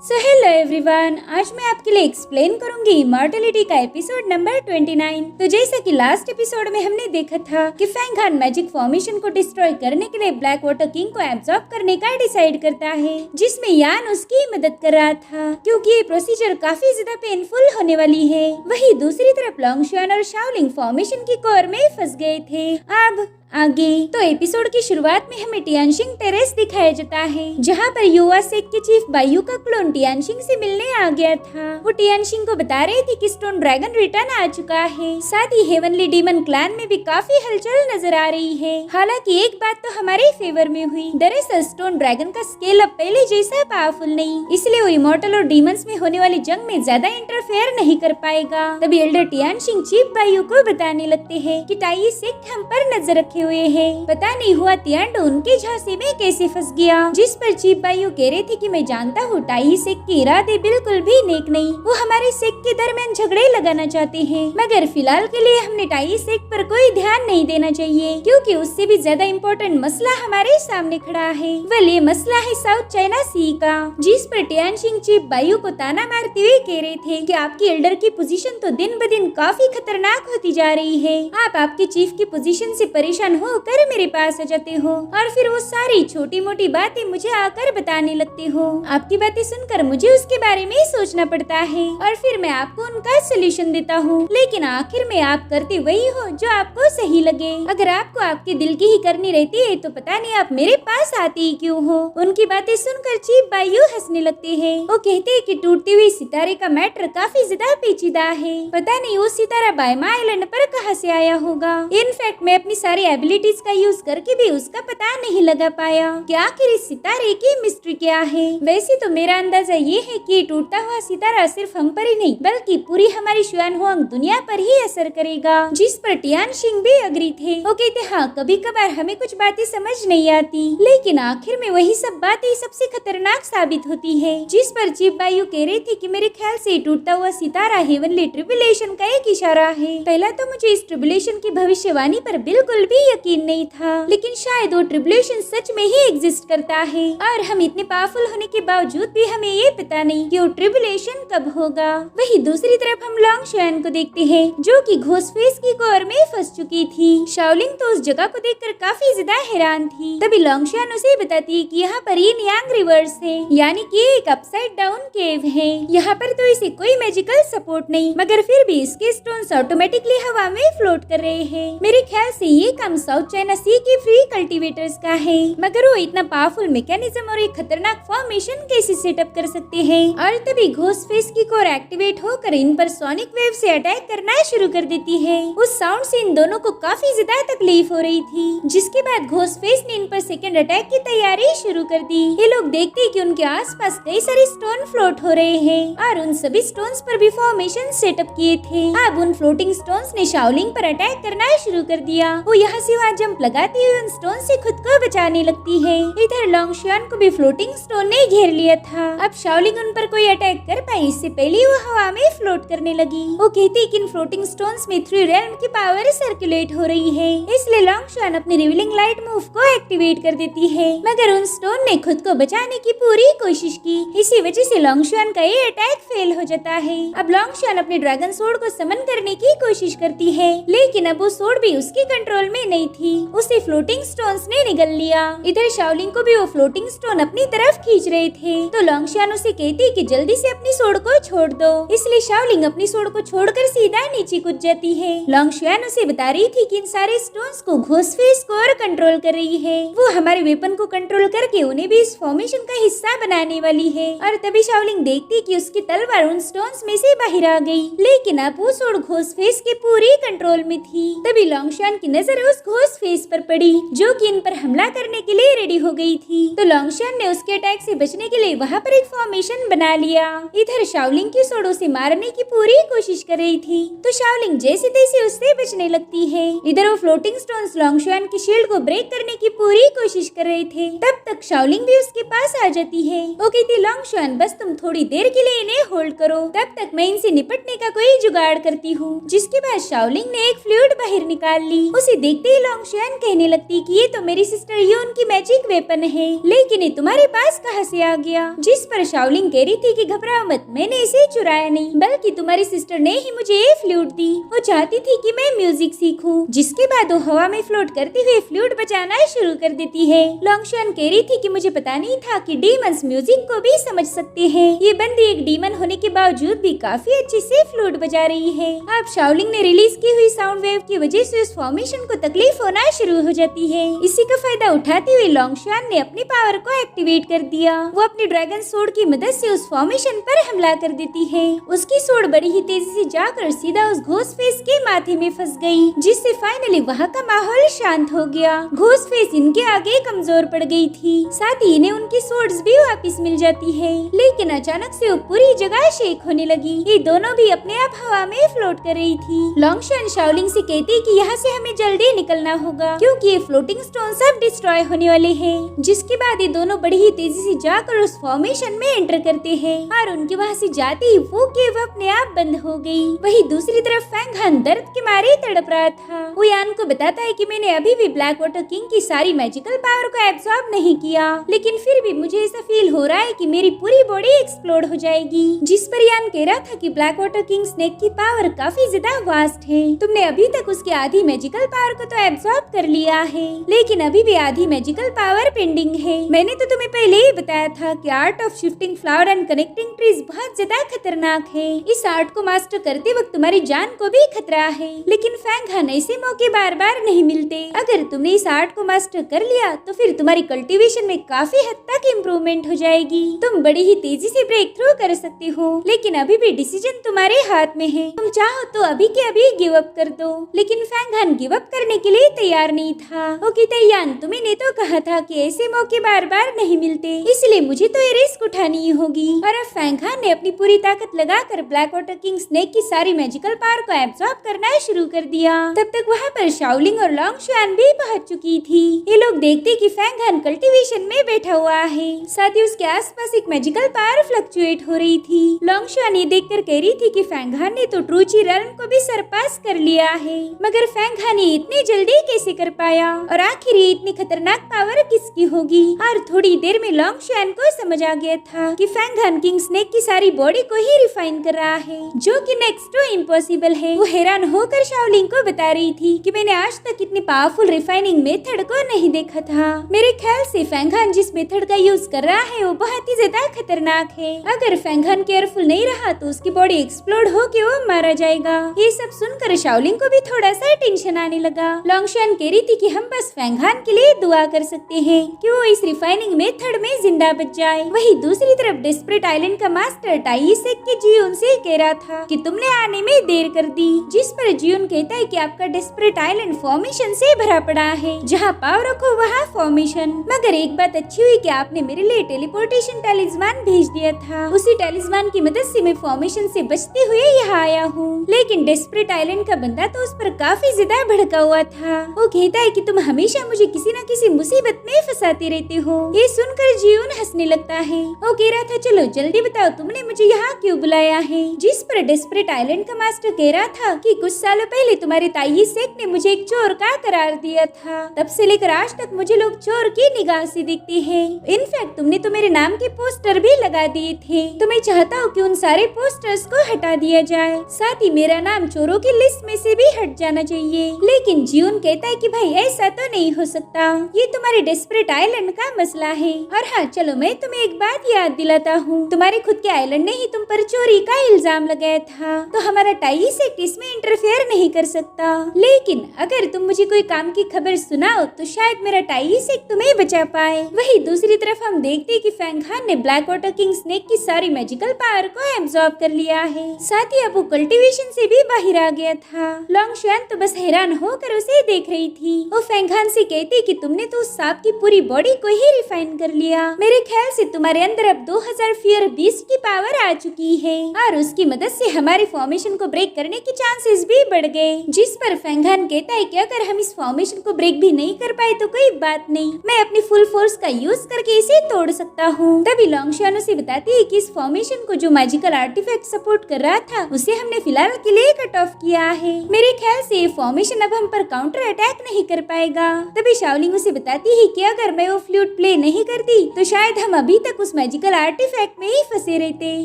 Hello everyone, आज मैं आपके लिए एक्सप्लेन करूंगी इमॉर्टलिटी का एपिसोड नंबर 29। तो जैसा कि लास्ट एपिसोड में हमने देखा था कि फैंग खान मैजिक फॉर्मेशन को डिस्ट्रॉय करने के लिए ब्लैक वाटर किंग को एब्जॉर्ब करने का डिसाइड करता है, जिसमें यान उसकी मदद कर रहा था क्योंकि ये प्रोसीजर काफी ज्यादा पेनफुल होने वाली है। वहीं दूसरी तरफ लॉन्गशॉन और शाओलिंग फॉर्मेशन की कोर में फंस गए थे। अब आगे तो एपिसोड की शुरुआत में हमें टियानशिंग टेरेस दिखाया जाता है, जहाँ पर युवा सेक के चीफ बायू का क्लोन टियानशिंग से मिलने आ गया था। वो टियानशिंग को बता रहे थे कि स्टोन ड्रैगन रिटर्न आ चुका है। साथ ही हेवनली डीमन क्लैन में भी काफी हलचल नजर आ रही है। हालांकि एक बात तो हमारे फेवर में हुई, दरअसल स्टोन ड्रैगन का स्केल अब पहले जैसा पावरफुल नहीं, इसलिए वो इमॉर्टल और डीमंस में होने वाली जंग में ज्यादा इंटरफेयर नहीं कर पाएगा। तभी एल्डर टियानशिंग चीफ बायू को बताने लगते हैं कि टाई सेक हम पर नजर रखे हुए हैं। पता नहीं हुआ तियांडो उनके झांसे में कैसे फंस गया। जिस पर चीफ बायू कह रहे थे कि मैं जानता हूँ टाई सेक के इरादे बिल्कुल भी नेक नहीं, वो हमारे सेक के दरमियान झगड़े लगाना चाहते हैं, मगर फिलहाल के लिए हमने टाई सेक पर कोई ध्यान नहीं देना चाहिए क्योंकि उससे भी ज्यादा इम्पोर्टेंट मसला हमारे सामने खड़ा है। वह ये मसला है साउथ चाइना सी का। जिस पर टियानशिंग चीफ बायू को ताना मारते हुए कह रहे थे कि आपकी एल्डर की पोजीशन तो दिन ब दिन काफी खतरनाक होती जा रही है। आप आपके चीफ की पोजीशन से परेशान होकर मेरे पास आ जाते हो और फिर वो सारी छोटी मोटी बातें मुझे आकर बताने लगते हो। आपकी बातें सुनकर मुझे उसके बारे में सोचना पड़ता है और फिर मैं आपको उनका सोल्यूशन देता हूँ, लेकिन आखिर में आप करते वही हो जो आपको सही लगे। अगर आपको आपके दिल की ही करनी रहती है तो पता नहीं आप मेरे पास आते ही क्यों हो। उनकी बातें सुनकर चीफ बायू हंसने लगते हैं। वो कहते हैं कि टूटती हुई सितारे का मैटर काफी ज्यादा पेचीदा है। पता नहीं वो सितारा बायमा आइलैंड पर कहाँ से आया होगा। इनफैक्ट मैं अपनी सारी एबिलिटीज का यूज करके भी उसका पता नहीं लगा पाया कि आखिर इस सितारे की मिस्ट्री क्या है। वैसे तो मेरा अंदाजा ये है कि टूटता हुआ सितारा सिर्फ हम पर ही नहीं बल्कि पूरी हमारी शुआनहुआंग दुनिया पर ही असर करेगा। जिस पर टियानशिंग भी अग्री थे। वो कहते हाँ, कभी कभार हमें कुछ बातें समझ नहीं आती, लेकिन आखिर में वही सब बातें सबसे खतरनाक साबित होती है। जिस पर चीफ बायू कह रहे थे कि मेरे ख्याल से टूटता हुआ सितारा हेवनली ट्रिब्यूलेशन का एक इशारा है। पहला तो मुझे इस ट्रिब्यूलेशन की भविष्यवाणी पर बिल्कुल भी यकीन नहीं था, लेकिन शायद वो ट्रिब्यूलेशन सच में ही एग्जिस्ट करता है और हम इतने पावरफुल होने के बावजूद भी हमें ये पता नहीं कि वो ट्रिब्यूलेशन कब होगा। वही दूसरी तरफ हम लॉन्गशॉन को देखते हैं जो कि घोस्टफेस की कोर में फंस चुकी थी। शाओलिंग तो उस जगह को देखकर काफी ज्यादा हैरान थी। तभी लॉन्गशॉन उसे बताती है कि यहाँ पर यिन यांग रिवर्स है, यानी कि एक अपसाइड डाउन केव है। यहाँ पर तो इसे कोई मैजिकल सपोर्ट नहीं, मगर फिर भी इसके स्टोन्स ऑटोमेटिकली हवा में फ्लोट कर रहे हैं। मेरे ख्याल से ये काम साउथ चाइना सी के फ्री कल्टीवेटर्स का है, मगर वो इतना पावरफुल मैकेनिज्म और एक खतरनाक फॉर्मेशन कैसे सेटअप कर सकते हैं। और तभी घोस्टफेस की कोर एक्टिवेट होकर इन पर सोनिक वेव से अटैक करना शुरू कर देती है। उस साउंड से इन दोनों को काफी ज्यादा तकलीफ हो रही थी, जिसके बाद घोस्टफेस ने इन पर सेकंड अटैक की तैयारी शुरू कर दी। ये लोग देखते हैं कि उनके आसपास कई सारे स्टोन फ्लोट हो रहे हैं और उन सभी स्टोन्स पर भी फॉर्मेशन सेटअप किए थे। अब उन फ्लोटिंग स्टोन्स ने शाओलिंग पर अटैक करना शुरू कर दिया। वो यहाँ से वहाँ जंप लगाती हुई उन स्टोन से खुद को बचाने लगती है। इधर लॉन्गशॉन को भी फ्लोटिंग स्टोन ने घेर लिया था। अब शाओलिंग उन पर कोई अटैक कर पाई इससे पहले वो हवा में फ्लोट करने लगी। वो कहती है कि इन फ्लोटिंग स्टोन्स में थ्री रेल्म की पावर सर्कुलेट हो रही है, इसलिए लॉन्गशॉन अपनी रिवीलिंग लाइट मूव को एक्टिवेट कर देती है, मगर उन स्टोन ने खुद को बचाने की पूरी कोशिश की। इसी वजह से लॉन्गशॉन का ये अटैक फेल हो जाता है। अब लॉन्गशॉन अपने ड्रैगन सोर्ड को समन करने की कोशिश करती है, लेकिन अब वो सोर्ड भी उसके कंट्रोल में नहीं थी। उसे फ्लोटिंग स्टोन्स ने निगल लिया। इधर शाओलिंग को भी वो फ्लोटिंग स्टोन अपनी तरफ खींच रहे थे, तो लॉन्गशॉन उसे कहती कि जल्दी से अपनी सोर्ड को छोड़ दो। इसलिए शाओलिंग अपनी सोर्ड को छोड़कर सीधा नीचे कूद जाती है। लॉन्गशॉन उसे बता रही थी कि इन सारे स्टोन्स को घोस्टफेस कोर कंट्रोल कर रही है। वो हमारे वेपन को कंट्रोल करके उन्हें भी इस फॉर्मेशन का हिस्सा बनाने वाली है। और तभी शाओलिंग देखती कि उसकी तलवार उन स्टोन्स में से बाहर आ गई, लेकिन अब वो सोर्ड घोस्टफेस के पूरी कंट्रोल में थी। तभी लॉन्गशॉन की नजर उस घोस्टफेस पर पड़ी जो कि इन पर हमला करने के लिए रेडी हो गई थी। तो लॉन्गशॉन ने उसके अटैक से बचने के लिए वहाँ पर एक फॉर्मेशन बना लिया। इधर शाओलिंग की सोर्ड उसे मारने की पूरी कोशिश कर रही थी, तो शाओलिंग जैसे तैसे उससे बचने लगती है। इधर वो फ्लोटिंग स्टोन्स लॉन्गशॉन की शील्ड को ब्रेक करने की पूरी कोशिश कर रहे थे। तब तक शाओलिंग भी उसके पास आ जाती है। वो कहती लॉन्गशॉन बस तुम थोड़ी देर के लिए इन्हें होल्ड करो, तब तक मैं इनसे निपटने का कोई जुगाड़ करती हूँ। जिसके बाद शाओलिंग ने एक फ्लूइड बाहर निकाल ली। उसे देखते सुनते ही लोंगशुआन कहने लगती कि ये तो मेरी सिस्टर यून की मैजिक वेपन है, लेकिन ये तुम्हारे पास कहाँ से आ गया? जिस पर शाओलिंग कह रही थी कि घबराओ मत, मैंने इसे चुराया नहीं, बल्कि तुम्हारी सिस्टर ने ही मुझे ये फ्लूट दी। वो चाहती थी कि मैं म्यूजिक सीखूं। जिसके बाद वो हवा में फ्लोट करते हुए फ्लूट बजाना शुरू कर देती है। लोंगशुआन कह रही थी कि मुझे पता नहीं था कि डीमंस म्यूजिक को भी समझ सकते हैं। ये बंदी एक डीमन होने के बावजूद भी काफी अच्छे से फ्लूट बजा रही है। अब शाओलिंग ने रिलीज की हुई साउंड वेव की वजह से उस फॉर्मेशन को तकलीफ होना शुरू हो जाती है। इसी का फायदा उठाते हुए लोंगशुआन ने अपनी पावर को एक्टिवेट कर दिया। वो अपनी ड्रैगन सोर्ड की मदद से उस फॉर्मेशन पर हमला कर देती है। उसकी सोर्ड बड़ी ही तेजी से जाकर सीधा उस घोस्ट फेस के माथे में फंस गई, जिससे फाइनली वहाँ का माहौल शांत हो गया। घोस्ट फेस इनके आगे कमजोर पड़ गई थी, साथ ही इन्हें उनकी सोर्ड्स भी वापस मिल जाती है। लेकिन अचानक से वो पूरी जगह शेक होने लगी। ये दोनों भी अपने आप हवा में फ्लोट कर रही थी। लोंगशुआन शाओलिंग से कहती कि यहाँ से हमें जल्दी निकलना होगा, क्योंकि ये फ्लोटिंग स्टोन सब डिस्ट्रॉय होने वाले हैं। जिसके बाद ये दोनों बड़ी ही तेजी से जाकर उस फॉर्मेशन में एंटर करते हैं और उनके वहाँ से जाते ही वो केव अपने आप बंद हो गई। वही दूसरी तरफ फैंग हान दर्द के मारे तड़प रहा था। वो यान को बताता है कि मैंने अभी भी ब्लैक वाटर किंग की सारी मैजिकल पावर को एब्सॉर्ब नहीं किया, लेकिन फिर भी मुझे ऐसा फील हो रहा है कि मेरी पूरी बॉडी एक्सप्लोड हो जाएगी। जिस पर यान कह रहा था कि ब्लैक वाटर किंग स्नेक की पावर काफी ज्यादा वास्ट है। तुमने अभी तक उसकी आधी मैजिकल पावर को तो एब्सॉर्ब कर लिया है, लेकिन अभी भी आधी मैजिकल पावर पेंडिंग है। मैंने तो तुम्हें पहले ही बताया था कि art of shifting flower and connecting trees बहुत ज्यादा खतरनाक है। इस आर्ट को मास्टर करते वक्त तुम्हारी जान को भी खतरा है, लेकिन फैंग हान ऐसे मौके बार बार नहीं मिलते। अगर तुमने इस आर्ट को मास्टर कर लिया तो फिर तुम्हारी कल्टीवेशन में काफी हद तक इम्प्रूवमेंट हो जाएगी। तुम बड़ी ही तेजी से ब्रेक थ्रू कर सकते हो, लेकिन अभी भी डिसीजन तुम्हारे हाथ में है। तुम चाहो तो अभी के अभी गिव अप कर दो, लेकिन फैंग हान गिव अप करने के लिए तैयार नहीं था। ओके तैयान, तुम्हें तो कहा था कि ऐसे मौके बार बार नहीं मिलते, इसलिए मुझे तो ये रिस्क उठानी ही होगी। और अब फैंग हान ने अपनी पूरी ताकत लगाकर ब्लैक वाटर किंग स्नेक की सारी मैजिकल पावर को एब्सॉर्ब करना शुरू कर दिया। तब तक वहाँ पर शाओलिंग और लोंगशुआन भी पहुंच चुकी थी। ये लोग देखते कि फैंग हान कल्टीवेशन में बैठा हुआ है, साथ ही उसके आसपास एक मैजिकल पावर फ्लक्चुएट हो रही थी। लोंगशुआन ये देखकर कह रही थी कि फैंग हान ने तो ट्रूची रेल्म को भी सरपास कर लिया है, मगर फैंग हान ये इतनी जल्दी कैसे कर पाया, और आखिर ये इतनी खतरनाक पावर किसकी होगी। और थोड़ी देर में लोंगशुआन को समझ आ गया था कि फैंग हान किंग स्नेक की सारी बॉडी को ही रिफाइन कर रहा है, जो कि नेक्स्ट टू इम्पॉसिबल है। वो हैरान होकर शाओलिंग को बता रही थी कि मैंने आज तक इतनी पावरफुल रिफाइनिंग मेथड को नहीं देखा था। मेरे ख्याल से फैंग हान जिस मेथड का यूज कर रहा है वो बहुत ही ज्यादा खतरनाक है। अगर फैंग हान केयरफुल नहीं रहा तो उसकी बॉडी एक्सप्लोड होके वो मारा जाएगा। ये सब सुनकर शाओलिंग को भी थोड़ा सा टेंशन आने लगा। लोंगशुआन कह रही थी कि हम बस फैंग हान के लिए दुआ कर सकते हैं कि वो इस रिफाइनिंग मेथड में जिंदा बच जाए। वही दूसरी तरफ डेस्परेट आइलैंड का मास्टर टाई सेक के जियून से कह रहा था कि तुमने आने में देर कर दी, जिस पर जियून कहता है कि आपका डेस्परेट आइलैंड फॉर्मेशन से भरा पड़ा है, जहाँ पाव रखो वहाँ फॉर्मेशन। मगर एक बात अच्छी हुई कि आपने मेरे लिए टेलीपोर्टेशन टैलिस्मान भेज दिया था। उसी टैलिस्मान की मदद से मैं फॉर्मेशन से बचते हुए यहाँ आया हूँ। लेकिन डेस्परेट आइलैंड का बंदा तो उस पर काफी ज्यादा भड़का हुआ था। वो कहता है कि तुम हमेशा मुझे किसी न किसी मुसीबत में फंसाते रहते हो। ये सुनकर जियून हंसने लगता है। वो कह रहा था चलो जल्दी बताओ तुमने मुझे यहाँ क्यों बुलाया है। जिस पर डेस्परेट आइलैंड का मास्टर कह रहा था कि कुछ सालों पहले तुम्हारे ताई सेक ने मुझे एक चोर का करार दिया था, तब से लेकर आज तक मुझे लोग चोर की निगाह से देखते हैं। इनफैक्ट तुमने तो मेरे नाम के पोस्टर भी लगा दिए थे, तो मैं चाहता हूँ कि उन सारे पोस्टर्स को हटा दिया जाए, साथ ही मेरा नाम चोरों की लिस्ट में से भी हट जाना चाहिए। लेकिन जियून कहता है कि भाई ऐसा तो नहीं हो सकता, ये तुम्हारे डेस्परेट आइलैंड का मसला है। और हाँ चलो मैं तुम्हें एक बात याद दिलाता हूँ, तुम्हारे खुद के आइलैंड ने ही तुम पर चोरी का इल्जाम लगाया था, तो हमारा टाई सेक्ट इसमें इंटरफेयर नहीं कर सकता। लेकिन अगर तुम मुझे कोई काम की खबर सुनाओ तो शायद मेरा टाई सेक्ट तुम्हें बचा पाए। वही दूसरी तरफ हम देखते कि फैंग हान ने ब्लैक वाटर किंग स्नेक की सारी मैजिकल पावर को एब्सॉर्ब कर लिया है, साथ ही अब वो कल्टीवेशन से भी बाहर आ गया था। लोंगशुआन तो बस हैरान होकर उसे देख रही थी। वो फैंग हान से कहती कि तुमने तो उस सांप की पूरी बॉडी को ही रिफाइन कर लिया। मेरे ख्याल से तुम्हारे अंदर अब 2000 फियर बीस्ट की पावर आ चुकी है, और उसकी मदद से हमारे फॉर्मेशन को ब्रेक करने के चांसेस भी बढ़ गए। जिस पर फैंग हान कहता है कि अगर हम इस फॉर्मेशन को ब्रेक भी नहीं कर पाए तो कोई बात नहीं, मैं अपनी फुल फोर्स का यूज करके इसे तोड़ सकता हूँ। तभी लोंगशुआन उसे बताती है कि इस फॉर्मेशन को जो मैजिकल आर्टिफैक्ट सपोर्ट कर रहा था उसे हमने फिलहाल के लिए कट ऑफ किया है। मेरे ख्याल से ये फॉर्मेशन अब हम पर काउंटर अटैक नहीं कर पाएगा। तभी शाओलिंग उसे बताती है कि अगर मैं वो फ्लूट प्ले नहीं करती तो शायद हम अभी तक उस मैजिकल आर्टिफैक्ट में ही फंसे रहते।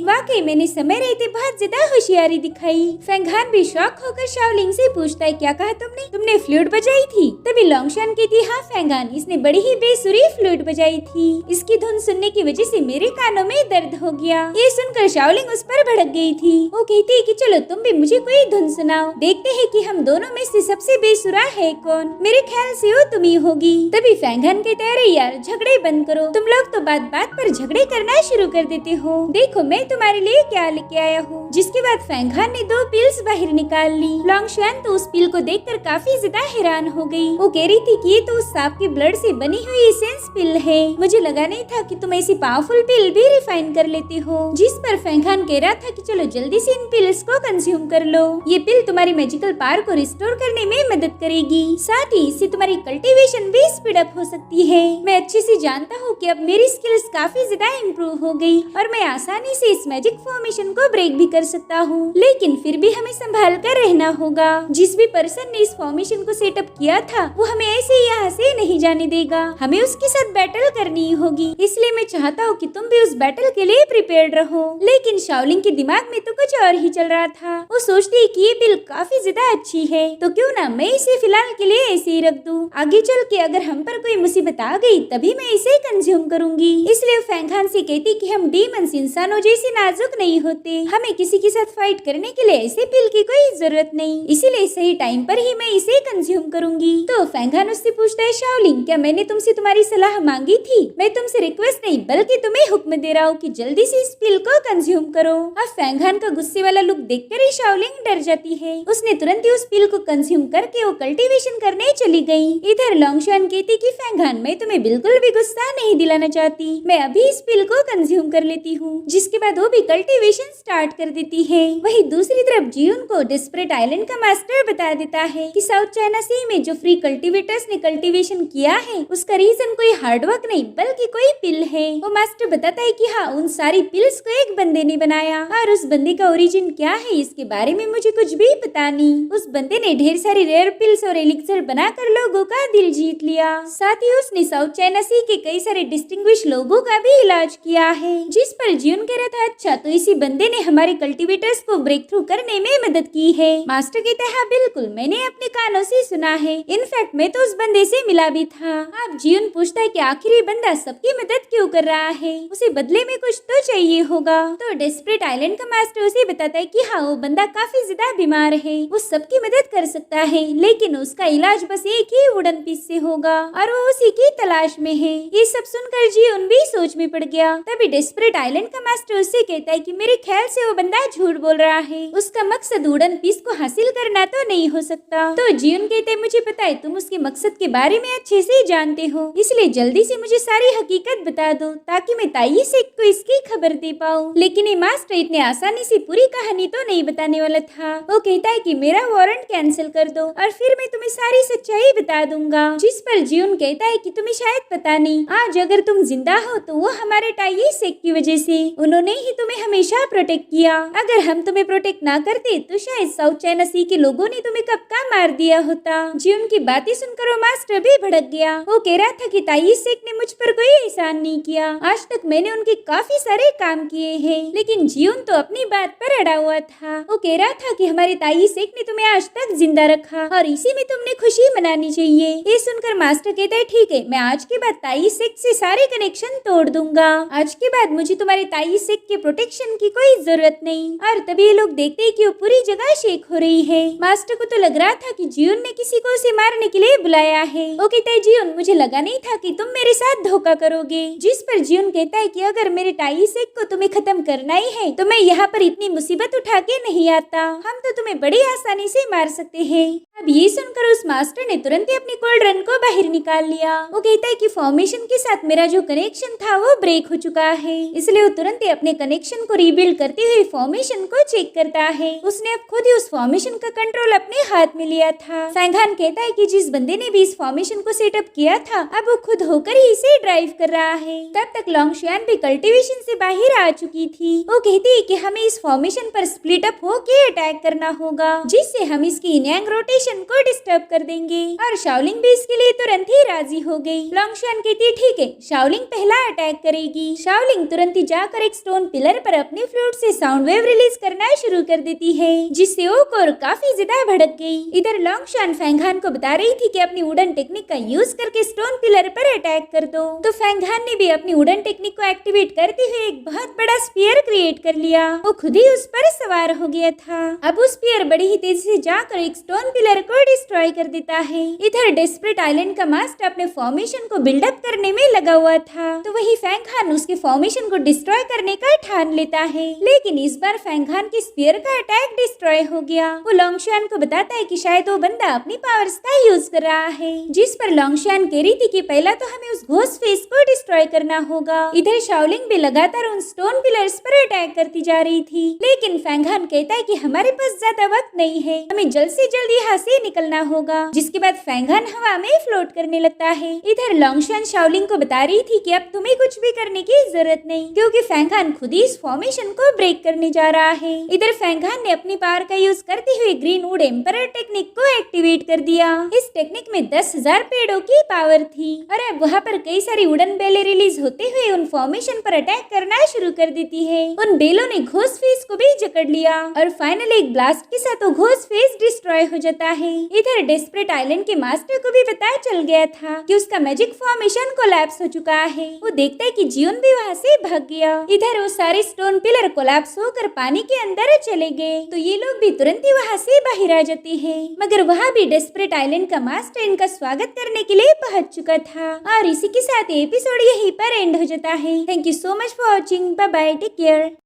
वाकई मैंने समय रहते बहुत ज्यादा होशियारी दिखाई। फेंगहान भी शॉक होकर शाओलिंग से पूछता है, क्या कहा तुमने फ्लूट बजाई थी? तभी लोंगशान कहती है, हाँ फेंगहान, इसने बड़ी ही बेसुरी फ्लूट बजाई थी। इसकी धुन सुनने की वजह से मेरे कानों में दर्द हो गया। ये सुनकर शाओलिंग उस पर भड़क गई थी। वो कहती है कि चलो तुम भी मुझे कोई धुन सुनाओ, देखते हैं कि हम दोनों में से सबसे बेसुरा है कौन। मेरे ख्याल से वो तुम ही होगी। तभी फेंगहान कहते हैं, अरे यार झगड़े बंद करो, तुम लोग तो बात बात पर झगड़े करना शुरू कर देते हो। देखो मैं तुम्हारे लिए क्या लेके आया हूँ। जिसके बाद फेंगहान ने 2 पिल्स बाहर निकाल ली। लोंगशान तो उस पिल को देखकर काफी ज्यादा हैरान हो गई। वो कह रही थी कि ये तो उस सांप के ब्लड से बनी हुई एसेंस पिल है। मुझे लगा नहीं था कि तुम ऐसी पावरफुल पिल भी रिफाइन कर लेते हो। जिस पर फेंगहान कह रहा था कि चलो जल्दी से इन पिल्स को कंज्यूम कर लो। ये पिल तुम्हारी मैजिकल पावर को रिस्टोर करने में मदद करेगी, साथ ही इससे तुम्हारी कल्टीवेशन भी स्पीड अप हो सकती है। मैं अच्छे से जानता हूँ कि अब मेरी स्किल्स काफी ज्यादा इम्प्रूव हो गई और मैं आसानी से इस मैजिक फॉर्मेशन को ब्रेक भी कर सकता हूँ, लेकिन फिर भी हमें संभाल कर रहना होगा। जिस भी पर्सन ने इस फॉर्मेशन को सेटअप किया था वो हमें ऐसे ही यहाँ से नहीं जाने देगा। हमें उसके साथ बैटल करनी होगी, इसलिए मैं चाहता हूँ कि तुम भी उस बैटल के लिए प्रिपेयर्ड रहो। लेकिन शाओलिंग के दिमाग में तो कुछ और ही चल रहा था। वो सोचती है कि ये पिल काफी ज्यादा अच्छी है, तो क्यों ना मैं इसे फिलहाल के लिए ऐसे ही रख दूं। आगे चल के अगर हम पर कोई मुसीबत आ गई तभी मैं इसे कंज्यूम करूंगी। इसलिए फेंगहान से कहती कि हम डीमंस इंसानों जैसे नाजुक नहीं होते, हमें किसी के साथ फाइट करने के लिए ऐसे पिल की कोई जरूरत नहीं, इसीलिए सही टाइम पर ही मैं इसे कंज्यूम करूंगी। तो फेंगहान उससे पूछता है, शाओलिंग क्या मैंने तुमसे तुम्हारी सलाह मांगी थी? मैं तुमसे रिक्वेस्ट नहीं बल्कि तुम्हें हुक्म दे रहा हूँ कि जल्दी से इस पिल को कंज्यूम करो। अब फेंगहान का गुस्से वाला लुक देखकर ही शाओलिंग डर जाती है। उसने तुरंत ही उस पिल को कंज्यूम करके वो कल्टीवेशन करने चली गई। इधर लोंगशान कहती कि फेंगहान मैं तुम्हें बिल्कुल भी गुस्सा नहीं दिलाना चाहती, मैं अभी इस पिल को कंज्यूम कर लेती हूँ। जिसके बाद वो भी कल्टीवेशन स्टार्ट कर देती है। वही दूसरी तरफ जियुन को डेस्परेट आइलैंड का मास्टर बता देता है कि साउथ चाइना सी में जो फ्री कल्टीवेटर्स ने कल्टीवेशन किया है उसका रीजन कोई हार्डवर्क नहीं बल्कि कोई पिल है। वो मास्टर बताता है कि हाँ उन सारी पिल्स को एक बंदे ने बनाया और उस बंदे का ओरिजिन क्या है इसके बारे में मुझे कुछ भी पता नहीं। उस बंदे ने ढेर सारी रेयर पिल्स और एलिक्सर बनाकर लोगों का दिल जीत लिया। साथ ही उसने साउथ चाइना सी के कई सारे डिस्टिंग्विश लोगों का भी इलाज किया है। जिस पर जियुन कह रहा था, अच्छा तो इसी बंदे ने हमारे कल्टीवेटर्स को ब्रेक थ्रू करने में मदद की है। मास्टर कहता है, हाँ बिल्कुल मैंने अपने कानों से सुना है, इनफैक्ट मैं तो उस बंदे से मिला भी था। अब जियुन पूछता है कि आखिर ये बंदा सबकी मदद क्यों कर रहा है, उसे बदले में कुछ तो चाहिए होगा। तो डेस्परेट आइलैंड का मास्टर उसे बताता है कि हाँ वो बंदा काफी ज्यादा बीमार है, वो सबकी मदद कर सकता है लेकिन उसका इलाज बस एक ही वुडन पीस से होगा और वो उसी की तलाश में है। ये सब सुनकर जियुन भी सोच में पड़ गया। तभी डेस्परेट आइलैंड का मास्टर उससे कहता है कि मेरे ख्याल से वो बंदा झूठ बोल रहा है, उसका मकसद वुडन पीस को हासिल करना तो नहीं हो सकता। तो जियुन कहते हैं, मुझे पता है तुम उसके मकसद के बारे में अच्छे से जानते हो, इसलिए जल्दी से मुझे सारी हकीकत बता दो ताकि मैं ताई सेक को इसकी खबर दे पाऊँ। लेकिन ये मास्टर इतने आसानी से पूरी कहानी तो नहीं बताने वाला था। वो कहता है कि मेरा वारंट कैंसिल कर दो और फिर मैं तुम्हें सारी सच्चाई बता दूंगा। जिस पर जियुन कहता है कि तुम्हें शायद पता नहीं, आज अगर तुम जिंदा हो तो वो हमारे ताई सेक की वजह से, उन्होंने ही तुम्हें हमेशा प्रोटेक्ट किया। अगर हम तुम्हें प्रोटेक्ट ना करते तो शायद साउथ चाइना सी के लोगों ने तुम्हें कब का मार दिया होता। जियुन की बातें सुनकर वो मास्टर भी भड़क गया। वो कह रहा था कि ताई सेक ने मुझ पर कोई एहसान नहीं किया, आज तक मैंने उनके काफी सारे काम किए हैं। लेकिन जियुन तो अपनी बात पर अड़ा हुआ था। वो कह रहा था कि हमारे ताई सेक ने तुम्हें आज तक जिंदा रखा और इसी में तुमने खुशी मनानी चाहिए। ये सुनकर मास्टर कहता है, ठीक है मैं आज के बाद ताई सेक से सारे कनेक्शन तोड़ दूंगा, आज के बाद मुझे तुम्हारे ताई सेक के प्रोटेक्शन की कोई जरूरत नहीं। और तभी ये लोग देखते हैं कि वो पूरी जगह शेक हो रही है। मास्टर को तो लग रहा था कि जियुन ने किसी को उसे मारने के लिए बुलाया है। वो कहता है, जियुन मुझे लगा नहीं था कि तुम मेरे साथ धोखा करोगे। जिस पर जियुन कहता है कि अगर मेरे ताई सेक को तुम्हें खत्म करना ही है तो मैं यहाँ पर इतनी मुसीबत उठा के नहीं आता, हम तो तुम्हें बड़ी आसानी से मार सकते हैं। अब ये सुनकर उस मास्टर ने तुरंत ही अपनी कोल्ड्रन को बाहर निकाल लिया। वो कहता है कि फॉर्मेशन के साथ मेरा जो कनेक्शन था वो ब्रेक हो चुका है, इसलिए वो तुरंत ही अपने कनेक्शन को रिबिल्ड करती हुई फॉर्मेशन को चेक करता है। उसने अब खुद ही उस फॉर्मेशन का कंट्रोल अपने हाथ में लिया था। फैंगहान कहता है कि जिस बंदे ने भी इस फॉर्मेशन को सेटअप किया था अब वो खुद होकर ही इसे ड्राइव कर रहा है। तब तक लोंगशियान भी कल्टीवेशन से बाहर आ चुकी थी। वो कहती है कि हमें इस फॉर्मेशन पर स्प्लिट अप होके अटैक करना होगा, जिससे हम इसकी इनयांग रोटेशन को डिस्टर्ब कर देंगे। और शाओलिंग भी इसके लिए तुरंत ही राजी हो गई। लोंगशियान कहती है ठीक है, शाओलिंग पहला अटैक करेगी। शाओलिंग तुरंत ही जाकर एक स्टोन पिलर पर अपने फ्लूट से साउंड वेव रिलीज करना शुरू कर देती है, जिससे ओकोर काफी ज्यादा भड़क गई। इधर लोंगशियान फैंगहान को बता रही थी कि अपनी वुडन टेक्निक का यूज करके स्टोन पिलर पर अटैक कर दो। तो फैंगहान ने भी अपनी वुडन टेक्निक को एक्टिवेट करते हुए एक बहुत बड़ा स्पीयर क्रिएट कर लिया। वो खुद ही उस पर सवार हो गया था। अब उस स्पीयर बड़ी ही तेजी से जाकर एक स्टोन पिलर को डिस्ट्रॉय कर देता है। इधर डेस्परेट आइलैंड का मास्टर अपने फॉर्मेशन को बिल्डअप करने में लगा हुआ था, तो वही फैंगहान उसके फॉर्मेशन को डिस्ट्रॉय करने का ठान लेता है। लेकिन इस बार फैंगहान के स्पीयर का अटैक डिस्ट्रॉय हो गया। वो लोंगशियान को बताता है कि शायद वो बंदा अपनी पावर्स का यूज कर रहा है, जिस पर लोंगशियान कह रही थी कि पहला तो हमें उस घोस्ट फेस को डिस्ट्रॉय करना होगा। इधर शाओलिंग भी लगातार उन स्टोन पिलर्स पर अटैक करती जा रही थी, लेकिन फैंगहान कहता है कि हमारे पास ज्यादा वक्त नहीं है, हमें जल्द से जल्द यहाँ से निकलना होगा। जिसके बाद फैंगहान हवा में फ्लोट करने लगता है। इधर लोंगशियान शाओलिंग को बता रही थी कि अब तुम्हें कुछ भी करने की जरूरत नहीं, क्योंकि फैंगहान खुद ही इस फॉर्मेशन को ब्रेक करने जा रहा है। इधर फैंगहान ने अपनी पावर का यूज करते हुए ग्रीन वुड एम्परर टेक्निक को एक्टिवेट कर दिया। इस टेक्निक में 10,000 पेड़ों की पावर थी और अब वहाँ पर कई सारी वुडन बेलें रिलीज होते हुए उन फॉर्मेशन पर अटैक करना शुरू कर देती है। उन बेलों ने घोस्ट फेस को भी जकड़ लिया और फाइनली एक ब्लास्ट के साथ वो घोस्ट फेस डिस्ट्रॉय हो जाता है। इधर डेस्परेट आइलैंड के मास्टर को भी पता चल गया था कि उसका मैजिक फॉर्मेशन कोलैप्स हो चुका है। वो देखता है कि जियोन भी वहाँ से भाग गया। इधर वो सारे स्टोन पिलर कोलैप्स होकर पानी के अंदर चले गए, तो ये लोग भी तुरंत ही वहाँ से बाहर आ जाते हैं। मगर वहाँ भी डेस्परेट आइलैंड का मास्टर इनका स्वागत करने के लिए पहुंच चुका था। और इसी के साथ एपिसोड यहीं पर एंड हो जाता है। Thank you so much for watching. Bye bye, take care.